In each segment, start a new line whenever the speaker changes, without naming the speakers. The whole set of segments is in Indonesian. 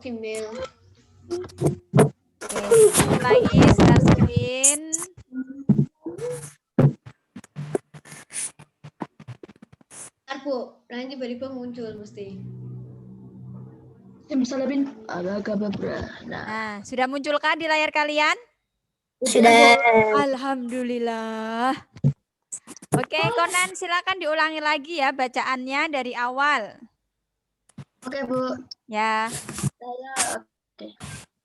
female.
Oke, lagi share screen.
Ntar Bu, nanti tiba-tiba muncul mesti.
Nah, sudah munculkah di layar kalian?
Sudah.
Alhamdulillah. Oke, Konan silakan diulangi lagi ya bacaannya dari awal.
Oke, Bu.
Ya.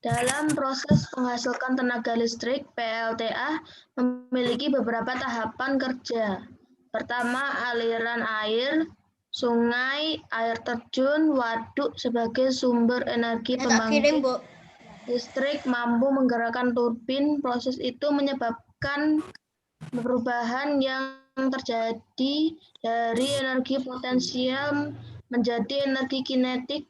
Dalam proses menghasilkan tenaga listrik, PLTA memiliki beberapa tahapan kerja. Pertama, aliran air, sungai, air terjun, waduk sebagai sumber energi
Tak kirim,
pembangkit
Bu.
listrik mampu menggerakkan turbin. Proses itu menyebabkan perubahan yang terjadi dari energi potensial menjadi energi kinetik.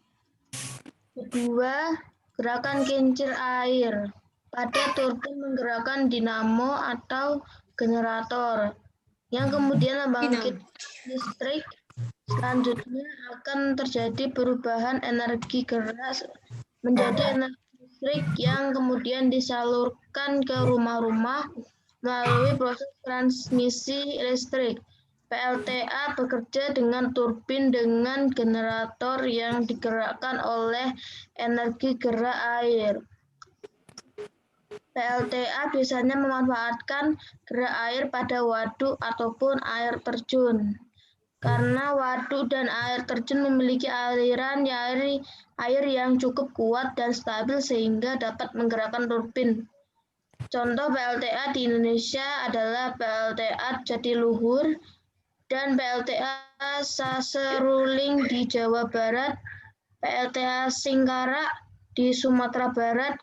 Kedua, gerakan kincir air pada turbin menggerakkan dinamo atau generator yang kemudian membangkit listrik. Selanjutnya akan terjadi perubahan energi gerak menjadi energi listrik yang kemudian disalurkan ke rumah-rumah melalui proses transmisi listrik. PLTA bekerja dengan turbin dengan generator yang digerakkan oleh energi gerak air. PLTA biasanya memanfaatkan gerak air pada waduk ataupun air terjun. Karena waduk dan air terjun memiliki aliran air yang cukup kuat dan stabil sehingga dapat menggerakkan turbin. Contoh PLTA di Indonesia adalah PLTA Jatiluhur dan PLTA Saseruling di Jawa Barat, PLTA Singkarak di Sumatera Barat,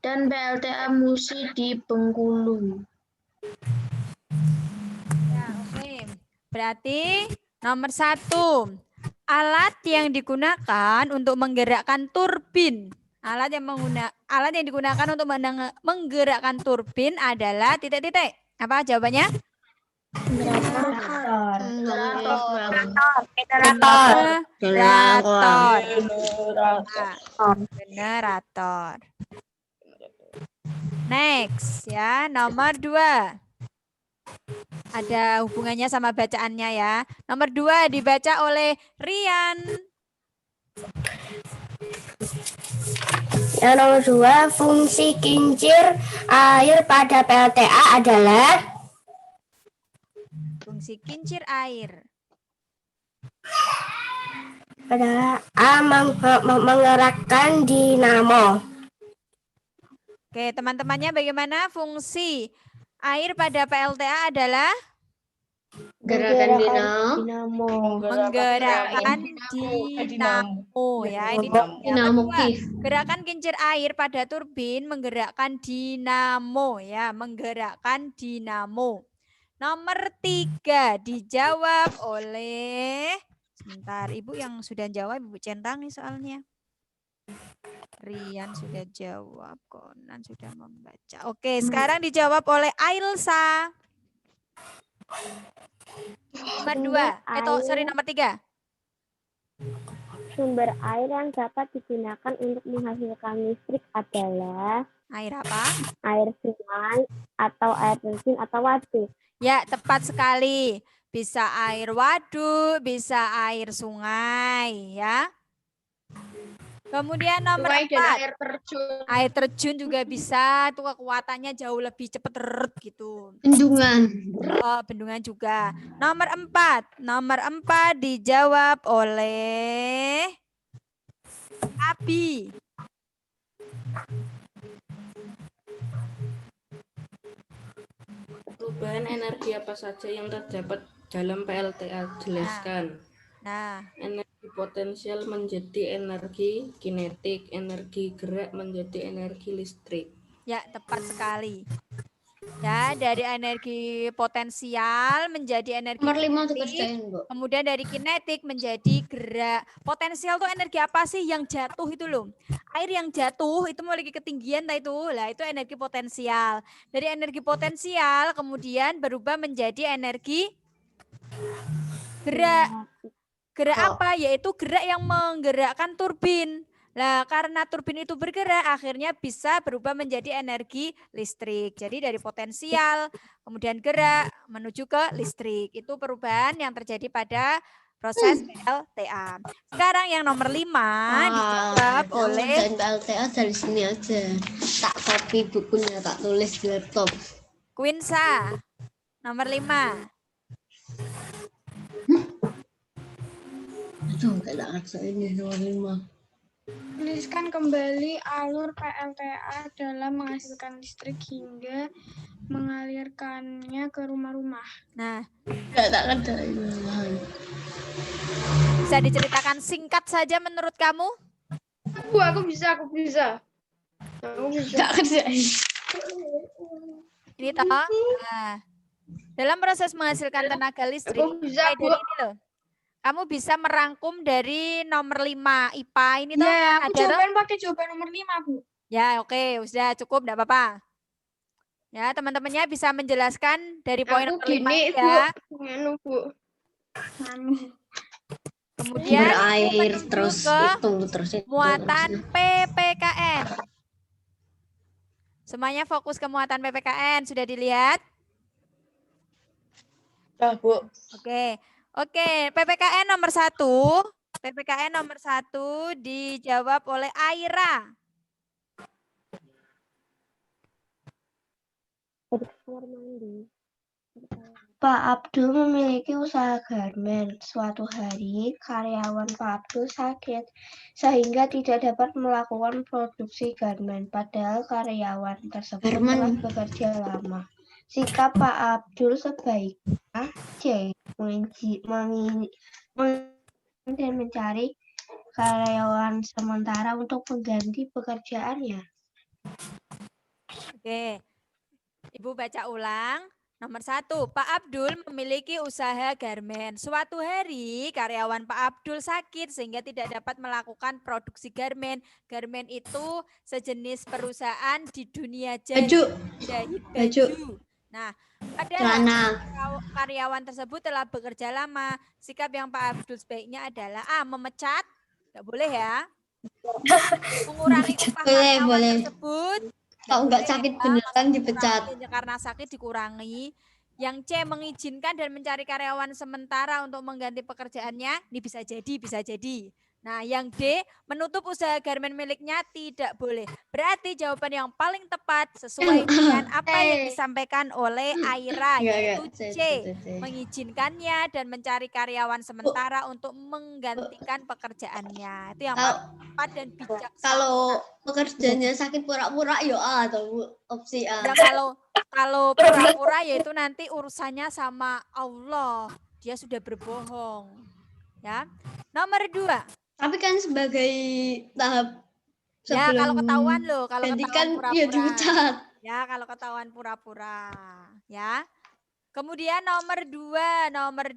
dan PLTA Musi di Bengkulu.
Ya, oke. Berarti nomor 1, alat yang digunakan untuk menggerakkan turbin. Alat yang digunakan untuk menggerakkan turbin adalah titik-titik. Apa jawabannya?
Generator.
Generator. Generator. Next ya, nomor 2. Ada hubungannya sama bacaannya ya. Nomor 2 dibaca oleh Rian.
Yang nomor 2, fungsi kincir air pada PLTA adalah
Fungsi kincir air
A. Menggerakkan dinamo.
Oke, teman-temannya bagaimana? Fungsi air pada PLTA adalah
Gerakan dinamo.
menggerakkan dinamo ya. Ini yang kedua. Gerakan kincir air pada turbin menggerakkan dinamo ya, menggerakkan dinamo. Nomor 3 dijawab oleh, sebentar, Ibu yang sudah jawab Ibu centang nih soalnya. Rian sudah jawab, Konan sudah membaca. Oke, sekarang dijawab oleh Ailsa. Nomor 2, nomor 3.
Sumber air yang dapat digunakan untuk menghasilkan listrik adalah
air apa?
Air sungai atau air terjun atau waduk.
Ya, tepat sekali. Bisa air waduk, bisa air sungai ya. Kemudian nomor 4.
Air terjun.
Air terjun juga bisa, tuh kekuatannya jauh lebih cepat gitu.
Bendungan.
Oh, bendungan juga. Nomor 4 dijawab oleh Abi.
Perubahan energi apa saja yang terdapat dalam PLTA? Jelaskan.
Nah,
energi potensial menjadi energi kinetik, energi gerak menjadi energi listrik.
ya tepat sekali. Ya, dari energi potensial menjadi energi
Nomor 5 tuh
kinetik,
kerjain, Bu.
kemudian dari kinetik menjadi gerak. Potensial tuh energi apa sih yang jatuh itu loh? Air yang jatuh itu memiliki ketinggian itu. Lah itu energi potensial. Dari energi potensial kemudian berubah menjadi energi gerak. Gerak apa? Yaitu gerak yang menggerakkan turbin. Lah, karena turbin itu bergerak, akhirnya bisa berubah menjadi energi listrik. Jadi dari potensial, kemudian gerak, menuju ke listrik. Itu perubahan yang terjadi pada proses PLTA. Sekarang yang nomor 5 dijawab oleh
PLTA dari sini aja. Tak copy bukunya, tak tulis di laptop.
Quinsa. Nomor 5.
Aduh, enggak ada ini nomor 5.
Tuliskan kembali alur PLTA dalam menghasilkan listrik hingga mengalirkannya ke rumah-rumah.
Nah,
Enggak tak ada ini.
bisa diceritakan singkat saja menurut kamu?
Aku bisa.
Enggak ada.
Ini toh. Nah, dalam proses menghasilkan tenaga listrik,
Aku bisa,
mulai
Bu.
dari ini loh. Kamu bisa merangkum dari nomor 5 IPA ini toh.
Ya, aku
Ada toh?
jawaban pakai jawaban nomor 5, Bu.
Ya, oke, sudah cukup, enggak apa-apa. Ya, teman-temannya bisa menjelaskan dari poin
Aku
nomor 5
gini,
ini ya.
Bu.
Kemudian
Berair
menuju
terus
ke
itu terus itu.
muatan PPKN. Semuanya fokus ke muatan PPKN, sudah dilihat?
Bu.
Oke, PPKN nomor 1. PPKN nomor 1 dijawab oleh Aira.
Kamar mandi.
Pak Abdul memiliki usaha garmen. Suatu hari, karyawan Pak Abdul sakit sehingga tidak dapat melakukan produksi garmen. Padahal karyawan tersebut telah bekerja lama. Sikap Pak Abdul sebaiknya C. Dan mencari karyawan sementara untuk mengganti pekerjaannya.
Oke, Ibu baca ulang. Nomor 1, Pak Abdul memiliki usaha garmen. Suatu hari karyawan Pak Abdul sakit sehingga tidak dapat melakukan produksi garmen. Garmen itu sejenis perusahaan di dunia jahit baju. Nah, padahal karyawan tersebut telah bekerja lama. Sikap yang Pak Abdul sebaiknya adalah A. Memecat, nggak boleh ya. Mengurangi upah karyawan tersebut.
Kalau nggak sakit beneran dipecat.
Karena sakit dikurangi. Yang C. Mengizinkan dan mencari karyawan sementara untuk mengganti pekerjaannya. Ini bisa jadi. Nah, yang D. Menutup usaha garmen miliknya tidak boleh. Berarti jawaban yang paling tepat sesuai dengan apa yang disampaikan oleh Aira, yaitu C. Mengizinkannya dan mencari karyawan sementara untuk menggantikan pekerjaannya. Itu yang paling tepat dan bijaksana.
Kalau pekerjaannya sakit pura-pura ya A atau Bu, opsi A.
Ya kalau pura-pura yaitu nanti urusannya sama Allah. Dia sudah berbohong. Ya. Nomor 2.
Tapi kan sebagai tahap
ya
sebelum
kalau ketahuan loh, kalau
gantikan
ketahuan
ya
pura-pura.
dipecat.
Ya kalau ketahuan pura-pura. Ya. Kemudian nomor 2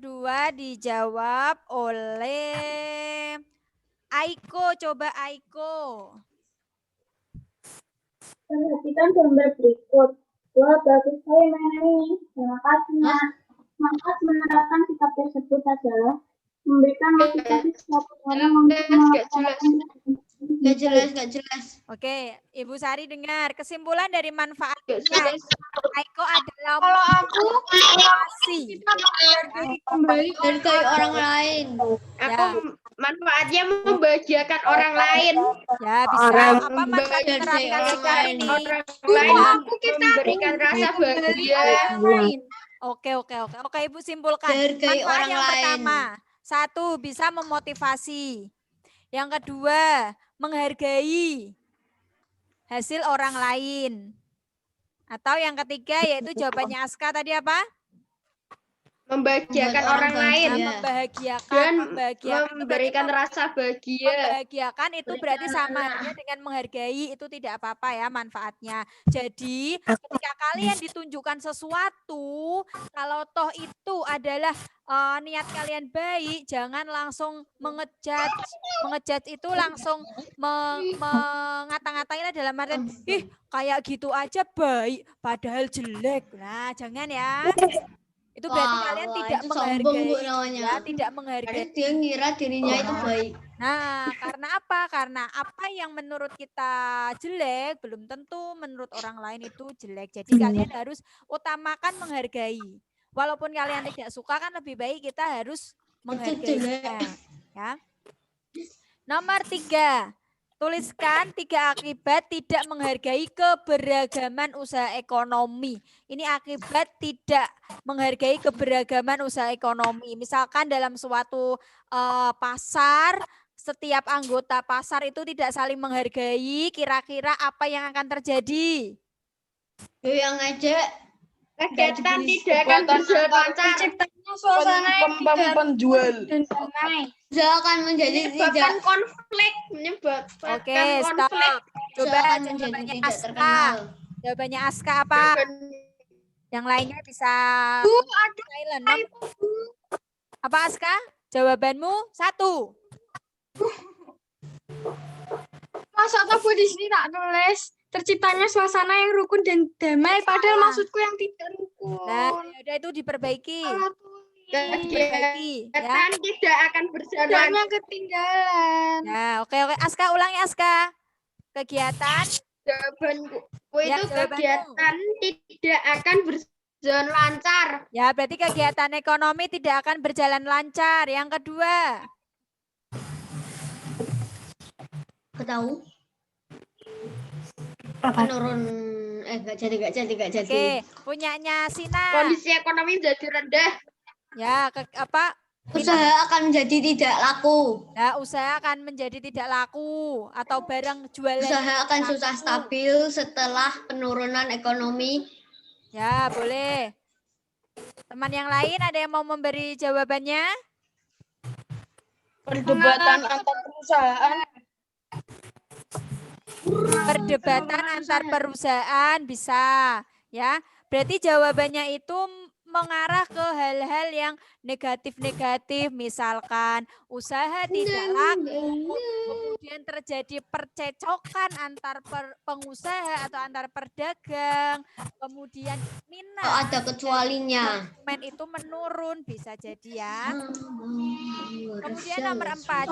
dijawab oleh Aiko. Coba Aiko.
Perhatikan gambar berikut. Wah, bagus saya mainan ini. Terima kasih, Nak. Maka menerapkan sikap tersebut adalah memberikan motivasi setiap orang untuk
Gak jelas.
Oke, Ibu Sari dengar. Kesimpulan dari manfaatnya Aiko adalah
Kalau aku
motivasi.
kembali
Dari orang lain.
aku manfaatnya membahagiakan orang lain.
Ya, bisa. Apa manfaat menerapkan sikap ini?
Orang lain memberikan rasa bahagia.
Oke, Ibu simpulkan.
Menghargai
Manfaat
orang
yang
lain.
pertama, 1, bisa memotivasi. Yang kedua, menghargai hasil orang lain. Atau yang ketiga yaitu jawabannya Aska tadi apa?
Membahagiakan orang lain.
Membahagiakan,
Dan memberikan rasa bahagia.
Membahagiakan itu berarti sama halnya dengan menghargai, itu tidak apa-apa ya manfaatnya. Jadi ketika kalian ditunjukkan sesuatu, kalau toh itu adalah niat kalian baik, jangan langsung mengejudge itu langsung mengata-ngatain dalam artian kayak gitu aja baik padahal jelek. Nah, jangan ya. Itu berarti kalian tidak
itu
menghargai.
sombong, Bu, namanya.
Ya, tidak menghargai.
Dia ngira dirinya itu baik.
Nah, karena apa? Karena apa yang menurut kita jelek belum tentu menurut orang lain itu jelek. Jadi kalian harus utamakan menghargai. Walaupun kalian tidak suka kan lebih baik kita harus menghargainya. Ya. Nomor 3. Tuliskan 3 akibat tidak menghargai keberagaman usaha ekonomi. Ini akibat tidak menghargai keberagaman usaha ekonomi. Misalkan dalam suatu pasar, setiap anggota pasar itu tidak saling menghargai, kira-kira apa yang akan terjadi?
Yang ngajak
Kegiatan tidak akan berjalan lancar. Terciptanya suasana yang tidak
penjual.
dan damai.
akan menjadi
Menyebabkan konflik. Menyebabkan
Oke, stop.
konflik.
Coba
menjadi
jawabannya
tidak
Aska.
terkenal.
Jawabannya Aska apa? Yang lainnya bisa silent. Apa Aska? Jawabanmu 1.
Masa aku di sini tak tulis terciptanya suasana yang rukun dan damai, padahal maksudku yang tidak rukun.
Nah, udah itu diperbaiki. Diperbaiki, ya.
Kegiatan tidak akan berjalan.
Tidaknya ketinggalan.
Nah, oke. Aska, ulangi Aska. Kegiatan.
Jawabanku
Ya,
itu
jawabanmu.
kegiatan tidak akan berjalan lancar.
Ya, berarti kegiatan ekonomi tidak akan berjalan lancar. Yang kedua.
Tahu? Penurun enggak jadi.
Oke, punyanya Sina.
Kondisi ekonomi menjadi rendah.
Ya,
Usaha akan menjadi tidak laku.
Nah, usaha akan menjadi tidak laku atau barang jualan
Usaha akan susah stabil setelah penurunan ekonomi.
Ya, boleh. Teman yang lain ada yang mau memberi jawabannya?
Perdebatan antar perusahaan.
Perdebatan antar perusahaan bisa, ya. Berarti jawabannya itu mengarah ke hal-hal yang negatif-negatif, misalkan usaha tidak laku, kemudian terjadi percecokan antar pengusaha atau antar pedagang, kemudian minat
Ada kecualinya.
konsumen itu menurun, bisa jadi ya. Kemudian nomor 4,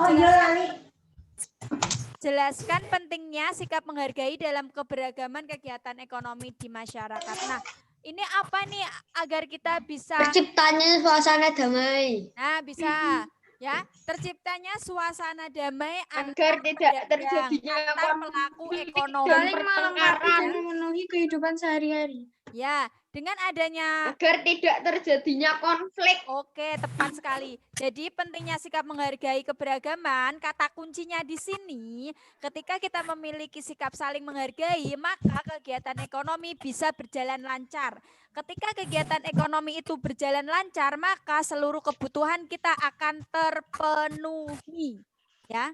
jelaskan pentingnya sikap menghargai dalam keberagaman kegiatan ekonomi di masyarakat. Nah, ini apa nih agar kita bisa
Terciptanya suasana damai.
Nah, bisa ya, terciptanya suasana damai
Agar tidak terjadinya
antar pelaku ekonomi.
Saling melengkapi dan memenuhi kehidupan sehari-hari.
Ya, dengan adanya
Agar tidak terjadinya konflik.
Oke, tepat sekali. Jadi pentingnya sikap menghargai keberagaman, kata kuncinya di sini, ketika kita memiliki sikap saling menghargai, maka kegiatan ekonomi bisa berjalan lancar. Ketika kegiatan ekonomi itu berjalan lancar, maka seluruh kebutuhan kita akan terpenuhi. Ya.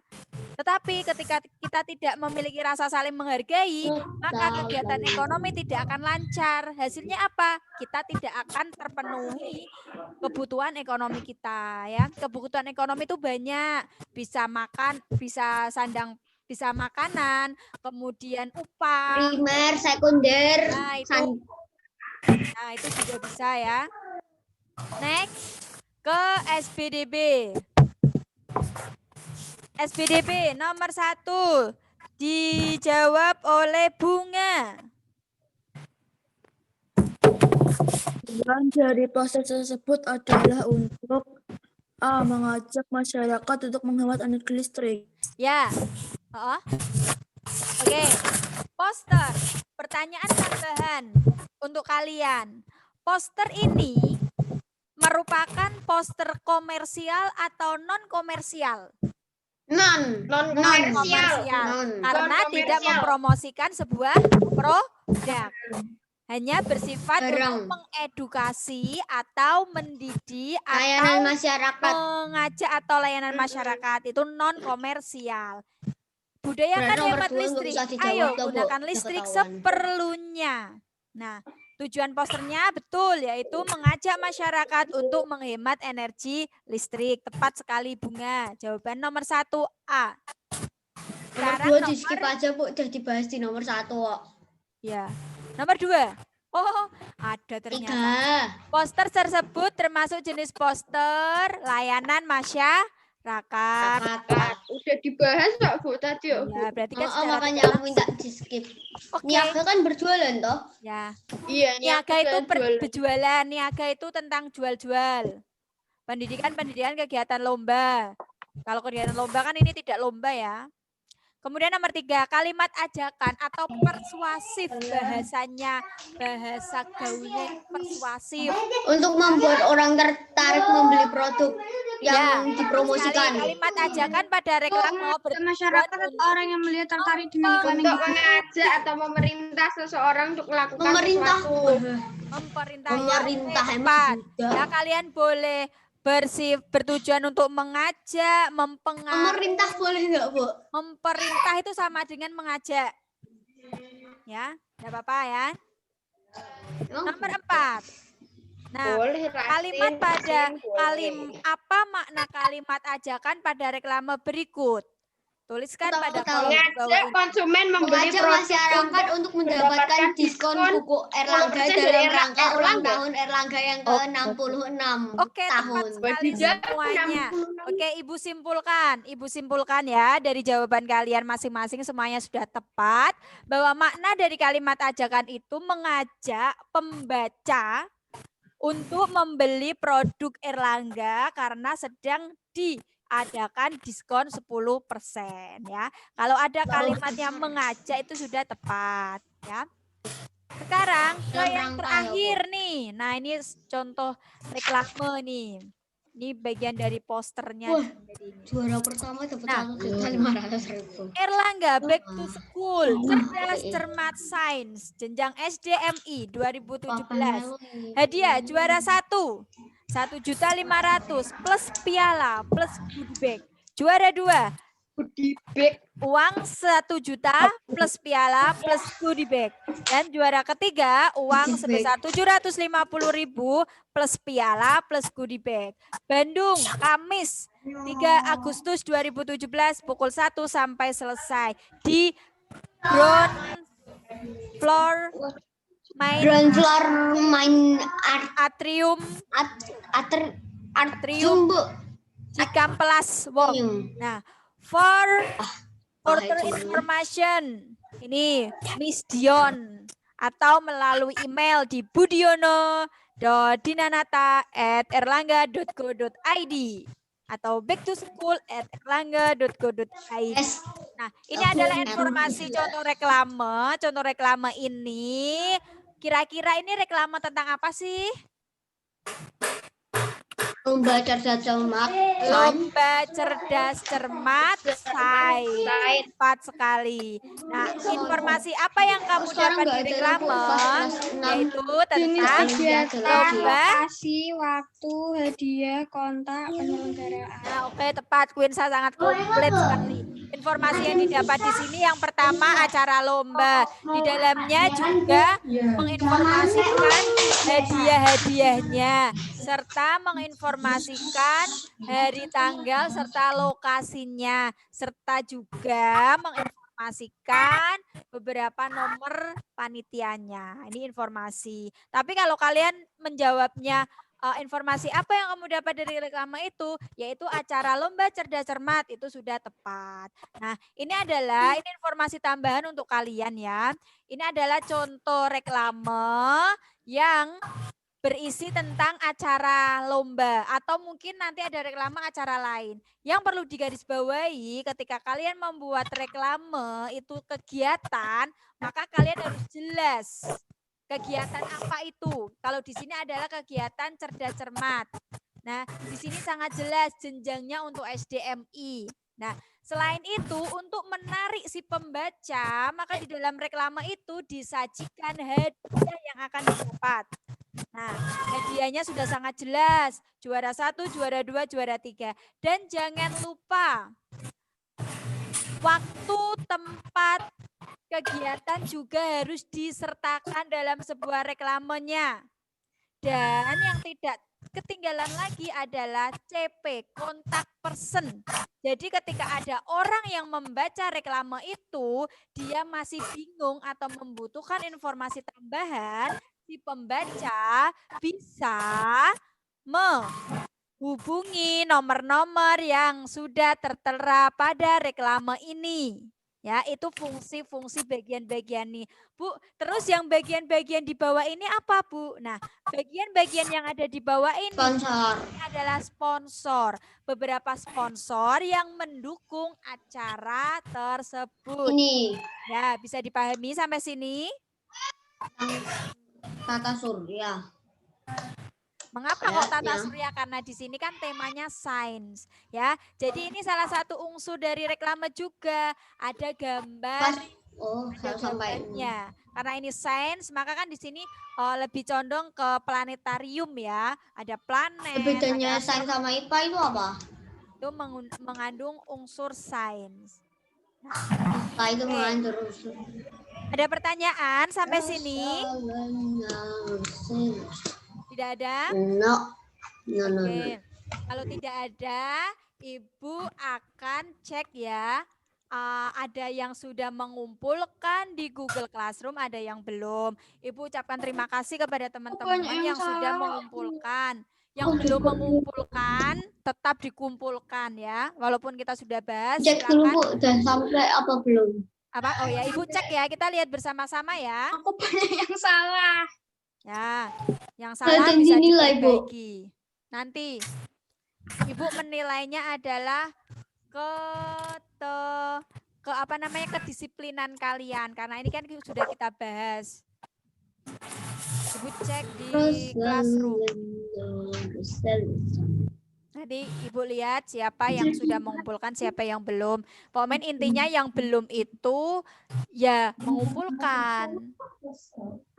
Tetapi ketika kita tidak memiliki rasa saling menghargai, maka kegiatan ekonomi tidak akan lancar. Hasilnya apa? Kita tidak akan terpenuhi kebutuhan ekonomi kita, ya. Kebutuhan ekonomi itu banyak, bisa makan, bisa sandang, bisa makanan, kemudian upah,
Primer, sekunder.
Nah, itu juga bisa ya. Next ke SPDB. SPDB nomor 1 dijawab oleh Bunga.
Tujuan dari proses tersebut adalah untuk mengajak masyarakat untuk menghemat energi listrik.
Ya. Oke. Poster. Pertanyaan tambahan untuk kalian. Poster ini merupakan poster komersial atau non komersial?
Non
komersial. Karena tidak mempromosikan sebuah produk. Hanya bersifat untuk mengedukasi atau mendidik
layanan
atau
masyarakat.
mengajak atau layanan masyarakat. Itu non komersial. Budayakan hemat listrik. Ayo gunakan listrik seperlunya. Nah, tujuan posternya betul, yaitu mengajak masyarakat untuk menghemat energi listrik. Tepat sekali Bunga. Jawaban nomor 1A.
Sekarang nomor 2 di skip aja Bu, udah dibahas di nomor 1 kok.
Ya. Nomor 2. Oh, ada ternyata. Poster tersebut termasuk jenis poster layanan masyarakat. Rakat.
Udah dibahas Kak Bu tadi ya, Bu.
Ya, berarti kan secara
Makanya
tidak
aku minta
langsung.
di skip.
Oke.
Niaga kan berjualan toh?
Ya.
Iya,
Niaga itu
jualan.
berjualan, niaga itu tentang jual-jual. Pendidikan kegiatan lomba. Kalau kegiatan lomba kan ini tidak lomba ya. Kemudian nomor 3, kalimat ajakan atau persuasif, bahasanya, bahasa gaulnya persuasif.
Untuk membuat orang tertarik membeli produk yang dipromosikan.
Kalimat ajakan pada reklame
Masyarakat atau orang yang melihat tertarik dengan iklan yang
Untuk mengajak atau memerintah seseorang untuk melakukan sesuatu.
Pemerintah emang juga. Ya, kalian boleh bertujuan untuk mengajak, mempengaruhi.
Pemerintah boleh nggak, Bu?
Memperintah itu sama dengan mengajak. Ya, tidak apa-apa ya. Nomor 4. Nah,
Boleh,
kalimat apa makna kalimat ajakan pada reklame berikut? Tuliskan pada kolom bawah
Mengajak
ini.
konsumen membeli
Mengajak
produk
masyarakat untuk mendapatkan diskon buku Erlangga
10%
dalam
dari
rangka ulang
Erlangga.
tahun Erlangga yang ke-66
Oke,
tahun.
tepat sekali semuanya. Oke, Ibu simpulkan ya dari jawaban kalian masing-masing semuanya sudah tepat bahwa makna dari kalimat ajakan itu mengajak pembaca untuk membeli produk Erlangga karena sedang diadakan diskon 10% ya. Kalau ada kalimat yang mengajak itu sudah tepat ya. Sekarang ke yang terakhir nih. Nah, ini contoh reklame nih. Ini bagian dari posternya.
Wah, juara pertama dapat 1.500.000.
Erlangga Back to School, cerdas cermat sains, jenjang SDMI 2017. Hadiah juara 1.500.000 plus piala plus goodie bag. Juara 2
goodie bag.
Uang 1 juta plus piala plus goodie bag. Dan juara ketiga uang sebesar 750.000 plus piala plus goodie bag. Bandung, Kamis 3 Agustus 2017 pukul 1 sampai selesai di ground floor main atrium Cikampelas Wong. Nah, for further information ini Miss Dion atau melalui email di budiono.dinanata@erlangga.go.id atau backtoschool@erlangga.go.id. Nah, ini adalah informasi contoh reklame. Contoh reklame ini kira-kira ini reklame tentang apa sih?
Lomba cerdas cermat.
Lomba cerdas cermat sains. Tepat sekali. Nah, informasi apa yang kamu dapat di reklame yaitu tentang lomba,
lokasi, waktu, hadiah, kontak, penyelenggaraan.
Nah, oke, tepat. Quinsa sangat komplit sekali. Informasi yang didapat di sini yang pertama acara lomba. Di dalamnya juga menginformasikan hadiah-hadiahnya serta menginformasikan hari tanggal serta lokasinya serta juga menginformasikan beberapa nomor panitianya. Ini informasi. Tapi kalau kalian menjawabnya informasi apa yang kamu dapat dari reklame itu, yaitu acara lomba cerdas cermat, itu sudah tepat. Nah, ini informasi tambahan untuk kalian ya. Ini adalah contoh reklame yang berisi tentang acara lomba atau mungkin nanti ada reklame acara lain. Yang perlu digarisbawahi ketika kalian membuat reklame itu kegiatan, maka kalian harus jelas kegiatan apa itu. Kalau di sini adalah kegiatan cerdas cermat. Nah, di sini sangat jelas jenjangnya untuk SDMI. Nah, selain itu untuk menarik si pembaca, maka di dalam reklame itu disajikan hadiah yang akan didapat. Nah, hadiahnya sudah sangat jelas. Juara 1, juara 2, juara 3. Dan jangan lupa waktu, tempat, kegiatan juga harus disertakan dalam sebuah reklamenya. Dan yang tidak ketinggalan lagi adalah CP, kontak person. Jadi ketika ada orang yang membaca reklame itu, dia masih bingung atau membutuhkan informasi tambahan, si pembaca bisa hubungi nomor-nomor yang sudah tertera pada reklame ini. Ya, itu fungsi-fungsi bagian-bagian nih. Bu, terus yang bagian-bagian di bawah ini apa, Bu? Nah, bagian-bagian yang ada di bawah ini
Sponsor.
adalah sponsor. Beberapa sponsor yang mendukung acara tersebut.
Ini
Ya, bisa dipahami sampai sini?
Tata Surya.
Mengapa kok Tata
Kayaknya.
Surya? Karena di sini kan temanya sains, ya. Jadi ini salah satu unsur dari reklame juga. Ada gambar,
Oh,
ada
sampai
gambarnya. Karena ini sains, maka kan di sini lebih condong ke planetarium ya. Ada planet.
bedanya
ada
sains sama IPA itu apa?
itu mengandung unsur sains.
IPA itu
Oke.
mengandung.
Ada pertanyaan sampai sini? Tidak ada?
No.
Oke. Kalau tidak ada, Ibu akan cek ya. Ada yang sudah mengumpulkan di Google Classroom, ada yang belum. Ibu ucapkan terima kasih kepada teman-teman yang sudah mengumpulkan. Yang belum mengumpulkan, tetap dikumpulkan ya. Walaupun kita sudah bahas,
Cek dulu
silakan.
Bu, udah sampai apa belum?
Apa? Oh ya, Ibu cek ya. Kita lihat bersama-sama ya.
Aku banyak yang salah.
Ya, yang salah
Ada
bisa
dinilai, Bu.
diperbaiki. Nanti Ibu menilainya adalah kedisiplinan kalian, karena ini kan sudah kita bahas. Ibu cek di Classroom. Nanti Ibu lihat siapa yang sudah mengumpulkan, siapa yang belum. Pokoknya intinya yang belum itu ya mengumpulkan.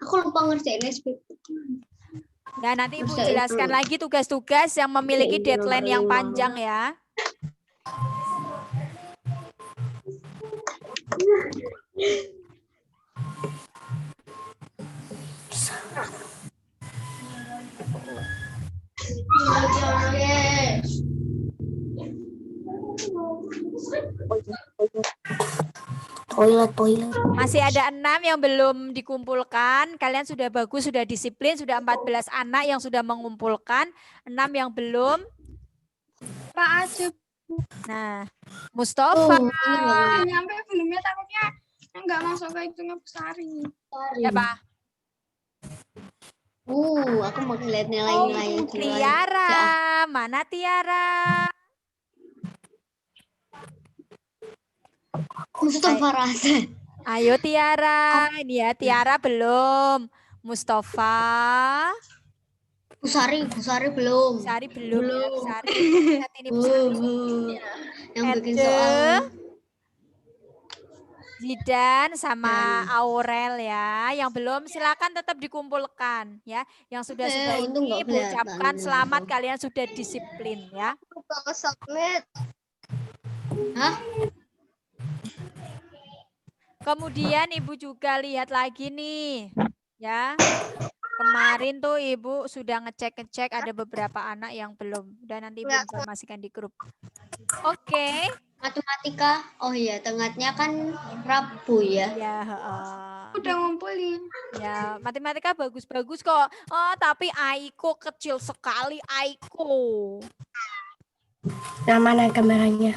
Aku lupa ngerjain SPP.
Ya, nanti Ibu jelaskan lagi tugas-tugas yang memiliki deadline yang panjang ya.
Toilet.
Masih ada 6 yang belum dikumpulkan. Kalian sudah bagus, sudah disiplin, sudah 14 anak yang sudah mengumpulkan. 6 yang belum.
Pak aja.
Nah, Mustafa.
Udah nyampe belumnya, takutnya nggak masuk ke hitungnya Besari.
Siapa?
Aku mau lihat nilai-nilai.
Tiara. Mana Tiara?
Mustafa Rasa.
Ayo Tiara. Ini ya, Tiara belum. Mustafa.
Busari belum.
Busari belum. Ya, Busari. Lihat ini
Bu.
Busari.
Yang bikin
Erde,
soal.
Zidan sama Aurel ya. Yang belum silakan tetap dikumpulkan ya. Yang sudah
untung
ini
nggak
Ibu ucapkan
kelihatan.
selamat, kalian sudah disiplin ya.
Lupa submit.
Hah?
Kemudian Ibu juga lihat lagi nih ya. Kemarin tuh Ibu sudah ngecek ada beberapa anak yang belum. Dan nanti Ibu informasikan di grup. Oke.
Matematika. Oh iya, tengahnya kan Rabu ya.
Ya,
Udah ngumpulin.
ya, matematika bagus-bagus kok. Oh, tapi Aiko kecil sekali, Aiko.
Yang mana kameranya?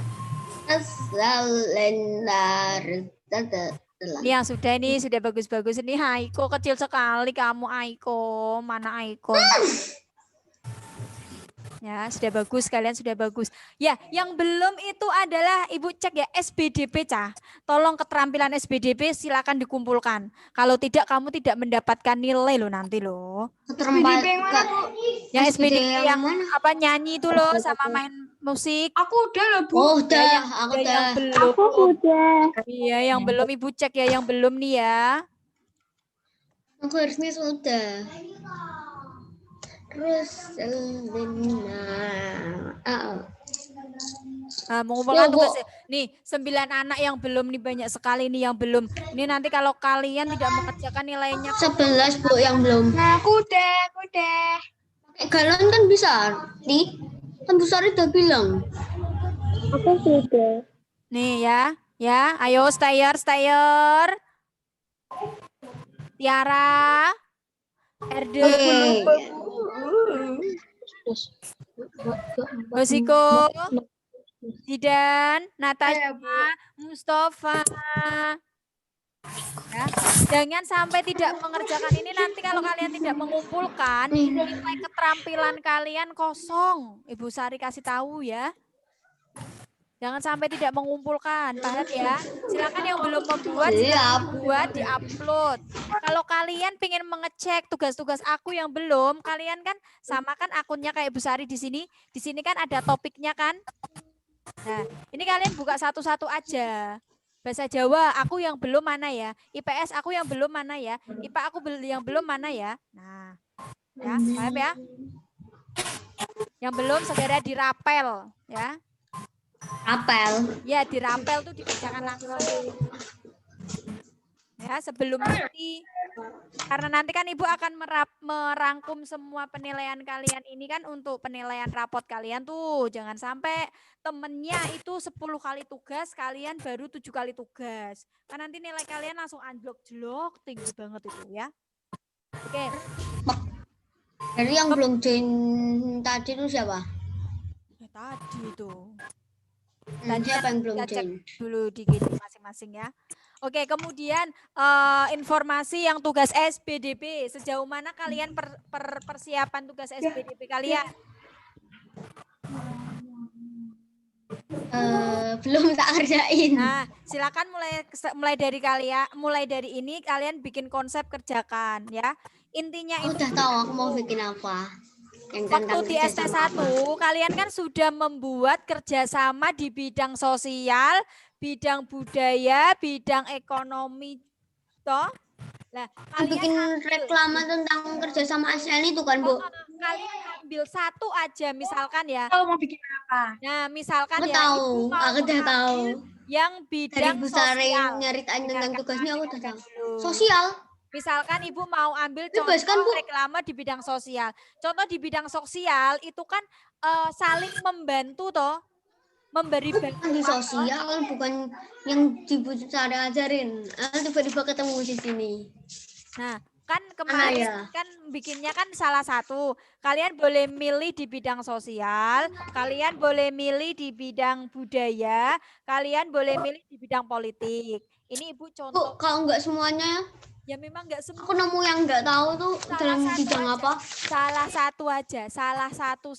Ini yang sudah bagus-bagus. Ini Aiko kecil sekali kamu, Aiko. Mana Aiko? Ya, sudah bagus, kalian sudah bagus. Ya, yang belum itu adalah Ibu cek ya SBDP, Cah. Tolong keterampilan SBDP silakan dikumpulkan. Kalau tidak kamu tidak mendapatkan nilai loh nanti loh.
SBDP yang mana, Bu?
Yang SBDP yang apa nyanyi itu loh sama main musik.
Aku udah loh, Bu.
Oh, udah, aku
Yang
udah.
belum.
udah.
Iya, yang belum Ibu cek ya, yang belum nih ya.
Aku harusnya sudah. Terus
mengumpulkan tugas nih 9 anak yang belum nih, banyak sekali nih yang belum. Ini nanti kalau kalian tidak mengerjakan nilainya
11 Bu yang belum.
Nah, aku udah.
Galon kan bisa. Nih, kan Bu Sari udah bilang.
Aku sudah.
nih ya. Ya, ayo stayer. Tiara. Erde. Bosiko, Zidan, Natasha, Mustafa. Ya, jangan sampai tidak mengerjakan ini, nanti kalau kalian tidak mengumpulkan nilai keterampilan kalian kosong. Ibu Sari kasih tahu ya. Jangan sampai tidak mengumpulkan, paham ya? Silakan yang belum membuat, buat diupload. Kalau kalian pengen mengecek tugas-tugas aku yang belum, kalian kan samakan akunnya kayak Bu Sari di sini. Di sini kan ada topiknya kan? Nah, ini kalian buka satu-satu aja. Bahasa Jawa, aku yang belum mana ya? IPS aku yang belum mana ya? IPA aku yang belum mana ya? Nah, ya, paham ya? Yang belum segera dirapel, ya.
Apel.
Ya, dirapel tuh dikerjakan langsung. Ya, sebelum nanti. Karena nanti kan Ibu akan merangkum semua penilaian kalian ini kan untuk penilaian rapot kalian tuh. Jangan sampai temennya itu 10 kali tugas, kalian baru 7 kali tugas. Kan nanti nilai kalian langsung anjlok jelok, tinggi banget itu ya. Oke.
Jadi yang belum join tadi itu siapa?
Ya, tadi itu.
Siapa yang belum
Kita cek
join?
dulu di gini masing-masing ya. Oke, kemudian informasi yang tugas SPDP. Sejauh mana kalian persiapan tugas SPDP kalian?
Belum tak kerjain.
Nah, silakan mulai dari ini kalian bikin konsep kerjakan ya. Intinya
Aku udah tahu aku mau bikin apa.
Waktu di ST1 kalian kan sudah membuat kerjasama di bidang sosial, bidang budaya, bidang ekonomi, toh? Nah, kalian
bikin reklama tentang kerjasama ASEAN itu kan, Bu?
Kalian ambil satu aja, misalkan ya.
Mau bikin apa?
Nah, misalkan
aku
ya.
Tahu, aku udah tahu.
Yang bidang
sosial. Nyeritain tentang tugasnya aku udah tahu. Sosial.
Misalkan Ibu mau ambil contoh reklame di bidang sosial. Contoh di bidang sosial itu kan saling membantu toh. Memberi bantuan.
Di sosial bukan yang Ibu cara ajarin. Tiba-tiba ketemu di sini.
Nah, kan kemarin kan bikinnya kan salah satu. Kalian boleh milih di bidang sosial, kalian boleh milih di bidang budaya, kalian boleh milih di bidang politik. Ini Ibu contoh.
Kalau enggak semuanya
ya memang enggak semua.
Aku nemu yang enggak tahu tuh dalam bidang apa?
Salah satu aja, salah satu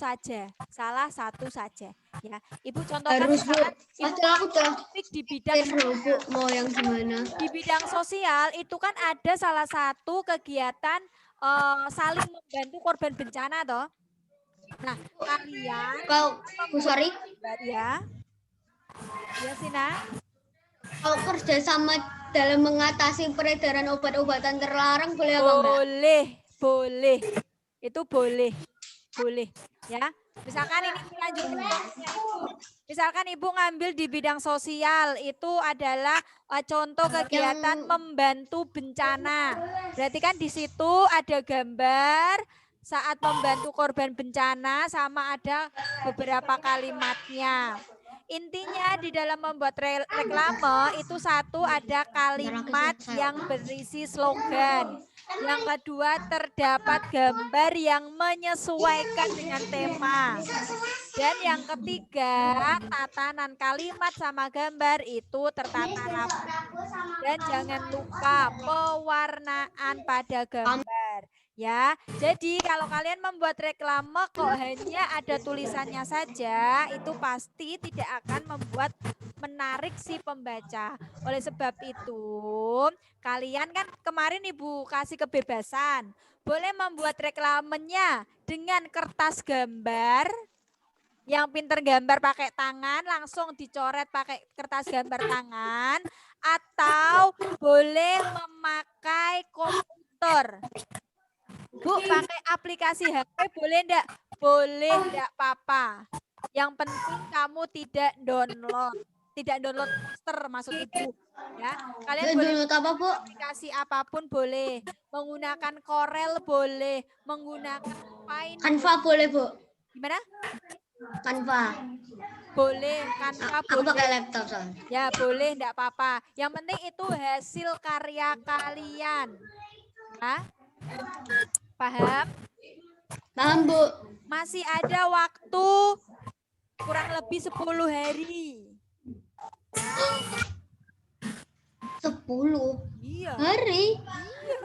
saja. Ya, Ibu contohkan
harus
misalkan
aku
di bidang
mau yang gimana?
Di bidang sosial itu kan ada salah satu kegiatan saling membantu korban bencana toh. Nah, kalian
Bu Sari
ya. Ya, Sina.
Kalau kerja sama dalam mengatasi peredaran obat-obatan terlarang boleh apa enggak?
Boleh. Itu boleh. Ya. Misalkan ini lanjutnya Misalkan Ibu ngambil di bidang sosial, itu adalah contoh kegiatan membantu bencana. Berarti kan di situ ada gambar saat membantu korban bencana sama ada beberapa kalimatnya. Intinya di dalam membuat reklame itu satu ada kalimat yang berisi slogan. Yang kedua terdapat gambar yang menyesuaikan dengan tema. Dan yang ketiga tatanan kalimat sama gambar itu tertata rapi. Dan jangan lupa pewarnaan pada gambar. Ya, jadi kalau kalian membuat reklame kok hanya ada tulisannya saja, itu pasti tidak akan membuat menarik si pembaca. Oleh sebab itu, kalian kan kemarin Ibu kasih kebebasan, boleh membuat reklamenya dengan kertas gambar, yang pinter gambar pakai tangan, langsung dicoret pakai kertas gambar tangan, atau boleh memakai komputer. Bu, pakai aplikasi HP boleh enggak? Boleh, enggak apa-apa. Yang penting kamu tidak download poster maksud Ibu. Ya, kalian boleh
download apa, Bu?
Aplikasi apapun boleh. Menggunakan Corel boleh, menggunakan Paint.
Canva boleh, Bu?
Gimana?
Canva.
Boleh, Canva boleh.
Aku pakai laptop soalnya.
Ya, boleh, enggak apa-apa. Yang penting itu hasil karya kalian. Hah? Paham?
Paham, Bu?
Masih ada waktu kurang lebih 10 hari.
10
Iya.
hari.
Iya.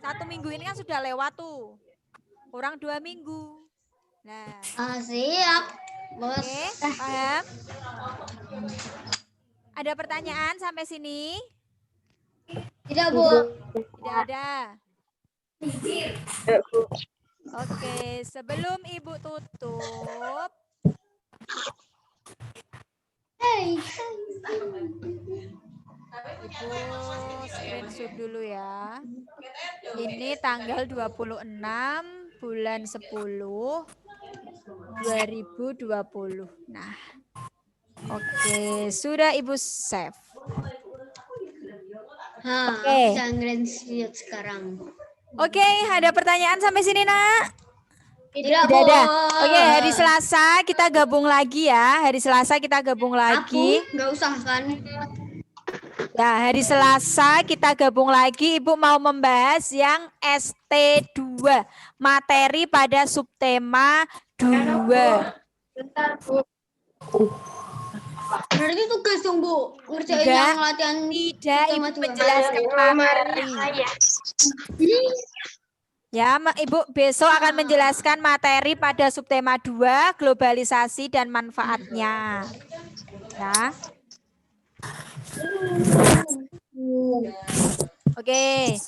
1 minggu ini kan sudah lewat tuh. Kurang 2 minggu. Nah.
Siap, Bos.
Oke, paham? Ada pertanyaan sampai sini?
Tidak, Bu.
Tidak ada. Oke, sebelum Ibu tutup. Ibu screenshot dulu ya. Ini tanggal 26 bulan 10 2020. Nah. Oke, sudah Ibu save.
Oke. Bisa screenshot sekarang.
Oke, ada pertanyaan sampai sini, Nak?
Tidak
ada. Oke, hari Selasa kita gabung lagi ya. Hari Selasa kita gabung lagi.
Nggak usah kan?
Ya, hari Selasa kita gabung lagi. Ibu mau membahas yang ST2. Materi pada subtema 2.
Bentar, Bu.
Berarti tugas dong, Bu. Ngerjain
Enggak.
yang latihan
Tidak,
subtema
Ibu
2.
menjelaskan materi. Ya, Ibu besok akan menjelaskan materi pada subtema 2, globalisasi dan manfaatnya. Ya. Oke,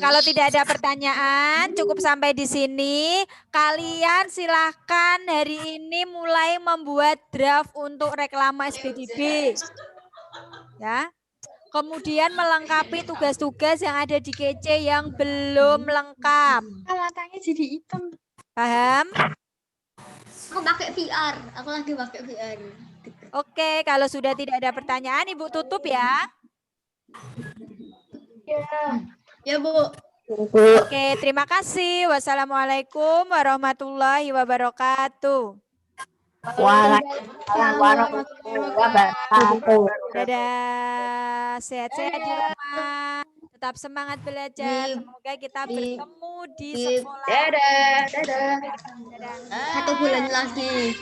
kalau tidak ada pertanyaan, cukup sampai di sini. Kalian silahkan hari ini mulai membuat draft untuk reklama SBDB. Ya. Kemudian melengkapi tugas-tugas yang ada di KC yang belum lengkap.
Matanya jadi hitam.
Paham?
Aku pakai VR. Aku lagi pakai VR.
Oke, kalau sudah tidak ada pertanyaan, Ibu tutup ya.
Ya, Bu.
Oke, terima kasih. Wassalamualaikum warahmatullahi wabarakatuh.
Waalaikumsalam warahmatullahi wabarakatuh.
Dadah, sehat-sehat di rumah. Tetap semangat belajar. Semoga kita bertemu di sekolah.
Dadah.
Dadah.
1 bulan lagi.